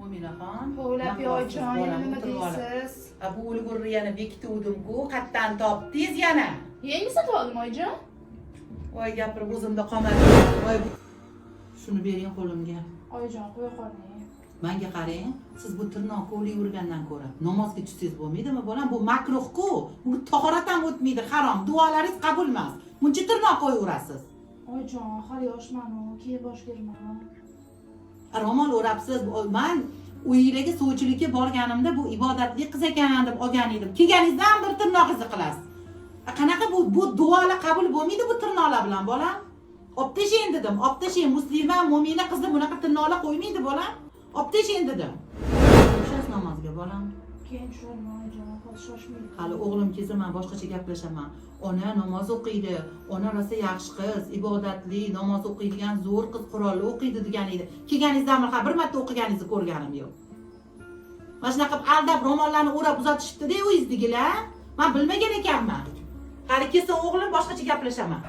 Muminaxon. O'ylab yo'jon, yana nima deysiz? Bu ulgurni yana bekituvdim-ku, qayerdan topdingiz yana? Yangi sotib oldim oyijon. Voy gapirib o'zimda qolmadi. Voy shuni bering qo'limga. Oyijon, qo'ya qoling. Menga qarang, siz bu tirnoq qo'lga urgandan ko'ra namozga tushsangiz bo'lmaydimi, bolam? Bu makruh-ku. Bu tahorat ham o'tmaydi, harom. Duolaringiz qabul emas. Buncha tirnoq qo'yaverasiz. Oyijon, hali yoshman-ku, keyin bosh berman. Ro'mol o'rabsiz. Men uyingizga suvchilikka borganimda bu ibodatli qiz ekan deb olgan edim. Kelganingizdan bir tirnoqingizni qilasiz. Qanaqa bu duolar qabul bo'lmaydi bu tirnoqlar bilan, bolam. Olib tashlang dedim. Olib tashlang. Musulmon, mo'mina qizni bunaqa tirnoqlar qo'ymaydi, bolam. Olib tashlang dedim. O'shas namozga, bolam. Keyin tushiraman oyijon, hozir shoshmang. Hali o'g'lim kelsa men boshqacha gaplashaman. Ona namoz o'qiydi. Ona rosa yaxshi qiz, ibodatli, namoz o'qiydigan zo'r qiz, Qur'onni o'qiydi degan edi. Kelganingizdan bir marta o'qiganingizni ko'rganim yo'q. Mana shunaqa aldab ro'mollarni o'rab uzatishibdi-da uyingizdagilar. Men bilmagan ekanman. Qani kelsa o'g'lim boshqacha gaplashaman.